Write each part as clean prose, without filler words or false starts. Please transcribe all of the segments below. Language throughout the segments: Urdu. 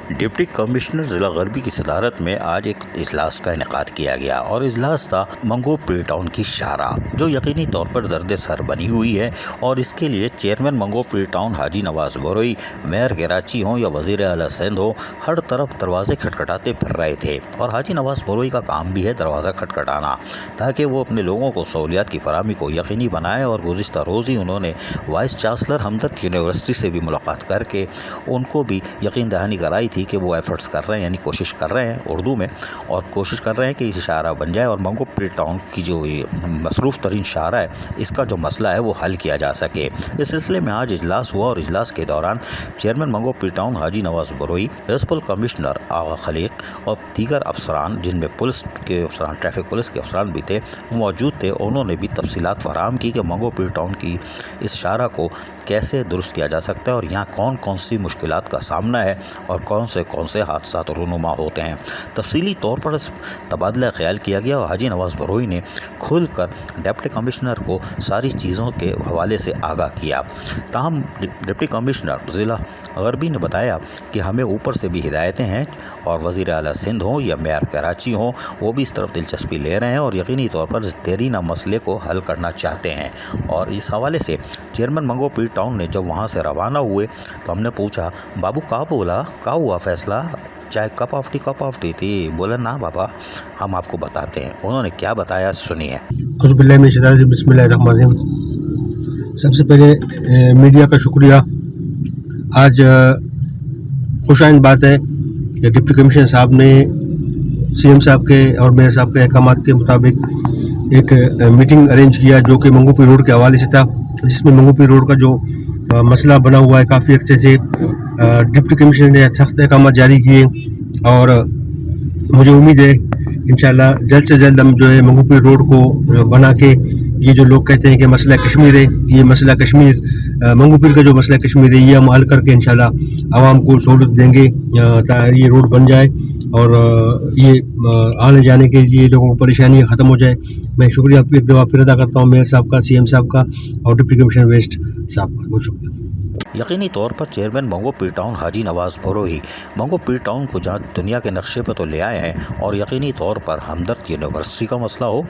ڈپٹی کمشنر ضلع غربی کی صدارت میں آج ایک اجلاس کا انعقاد کیا گیا اور اجلاس تھا منگو پل ٹاؤن کی شاہراہ جو یقینی طور پر درد سر بنی ہوئی ہے، اور اس کے لیے چیئرمین منگو پل ٹاؤن حاجی نواز بروئی، میئر کراچی ہوں یا وزیر اعلیٰ سندھ ہو، ہر طرف دروازے کھٹکھٹاتے پھر رہے تھے، اور حاجی نواز بروئی کا کام بھی ہے دروازہ کھٹکھٹانا تاکہ وہ اپنے لوگوں کو سہولیات کی فراہمی کو یقینی بنائے۔ اور گزشتہ روز ہی انہوں نے وائس چانسلر ہمدرد یونیورسٹی سے بھی ملاقات کر کے ان کو بھی یقین دہانی کرائی تھی کہ وہ ایفرٹس کر رہے ہیں، یعنی کوشش کر رہے ہیں اردو میں، اور کوشش کر رہے ہیں کہ اس شاہراہ بن جائے اور منگو پل ٹاؤن کی جو یہ مصروف ترین شاہراہ ہے اس کا جو مسئلہ ہے وہ حل کیا جا سکے۔ اس سلسلے میں آج اجلاس ہوا اور اجلاس کے دوران چیئرمین منگو پل ٹاؤن حاجی نواز بروئی، میونسپل کمشنر آغا خلیق اور دیگر افسران جن میں پولیس کے افسران، ٹریفک پولیس کے افسران بھی تھے، موجود تھے۔ انہوں نے بھی تفصیلات فراہم کی کہ منگو پل ٹاؤن کی اس شاہراہ کو کیسے درست کیا جا سکتا ہے اور یہاں کون کون سی مشکلات کا سامنا ہے اور کون سے حادثات رونما ہوتے ہیں۔ تفصیلی طور پر اس تبادلہ خیال کیا گیا اور حاجی نواز بروئی نے کھل کر ڈپٹی کمشنر کو ساری چیزوں کے حوالے سے آگاہ کیا۔ تاہم ڈپٹی کمشنر ضلع غربی نے بتایا کہ ہمیں اوپر سے بھی ہدایتیں ہیں اور وزیر اعلیٰ سندھ ہوں یا میئر کراچی ہوں وہ بھی اس طرف دلچسپی لے رہے ہیں اور یقینی طور پر اس دیرینہ مسئلے کو حل کرنا چاہتے ہیں۔ اور اس حوالے سے چیئرمین منگو پل ٹاؤن نے جب وہاں سے روانہ ہوئے تو ہم نے پوچھا، بابو کا بولا، کا ہوا فیصلہ؟ چاہے کپ آف ٹی تھی؟ بولا نا بابا، ہم آپ کو بتاتے ہیں۔ انہوں نے کیا بتایا سنیے۔ اعوذ باللہ من الشیطان الرجیم، بسم اللہ الرحمن الرحیم۔ سب سے پہلے میڈیا کا شکریہ۔ آج خوش آئند بات ہے کہ ڈپٹی کمشنر صاحب نے سی ایم صاحب کے اور میئر صاحب کے احکامات کے مطابق ایک میٹنگ ارینج کیا جو کہ منگو پل روڈ کے حوالے سے تھا، جس میں منگو پل روڈ کا جو مسئلہ بنا ہوا ہے کافی عرصے سے، ڈپٹی کمشنر نے سخت احکامات جاری کیے اور مجھے امید ہے انشاءاللہ جلد سے جلد ہم جو ہے منگو پل روڈ کو بنا کے، یہ جو لوگ کہتے ہیں کہ مسئلہ کشمیر ہے، یہ مسئلہ کشمیر، منگو پل کا جو مسئلہ کشمیر ہے یہ ہم حل کر کے انشاءاللہ عوام کو سہولت دیں گے تاکہ یہ روڈ بن جائے اور یہ آنے جانے کے لیے لوگوں کو پریشانیاں ختم ہو جائے۔ میں شکریہ ایک دفعہ پھر ادا کرتا ہوں میئر صاحب کا، سی ایم صاحب کا اور ڈپٹی کمشنر ویسٹ صاحب کا، بہت شکریہ۔ یقینی طور پر چیئرمین منگو پل ٹاؤن حاجی نواز بروئی منگو پل ٹاؤن کو جہاں دنیا کے نقشے پہ تو لے آئے ہیں، اور یقینی طور پر ہمدرد یونیورسٹی کا مسئلہ ہو،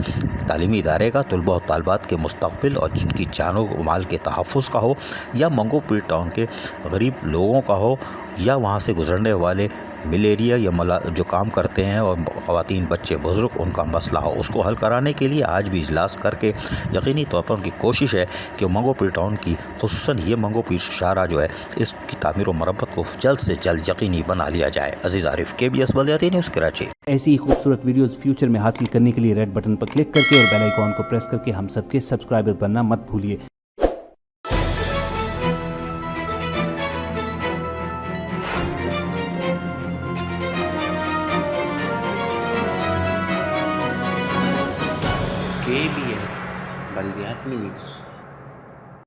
تعلیمی ادارے کا، طلباء و طالبات کے مستقبل اور جن کی جان و مال کے تحفظ کا ہو، یا منگو پل ٹاؤن کے غریب لوگوں کا ہو، یا وہاں سے گزرنے والے ملیریا یا جو کام کرتے ہیں اور خواتین، بچے، بزرگ، ان کا مسئلہ ہو، اس کو حل کرانے کے لیے آج بھی اجلاس کر کے یقینی طور پر ان کی کوشش ہے کہ منگو پل ٹاؤن کی، خصوصاً یہ منگو پل شاہراہ جو ہے، اس کی تعمیر و مرمت کو جلد سے جلد یقینی بنا لیا جائے۔ عزیز عارف، KBS بلدیاتی نیوز کراچی۔ ایسی ہی خوبصورت ویڈیوز فیوچر میں حاصل کرنے کے لیے ریڈ بٹن پر کلک کر کے اور بیل آئیکن کو پریس کر کے ہم سب کے سبسکرائبر بننا مت بھولیے۔ KBS بلدیاتی نیوز۔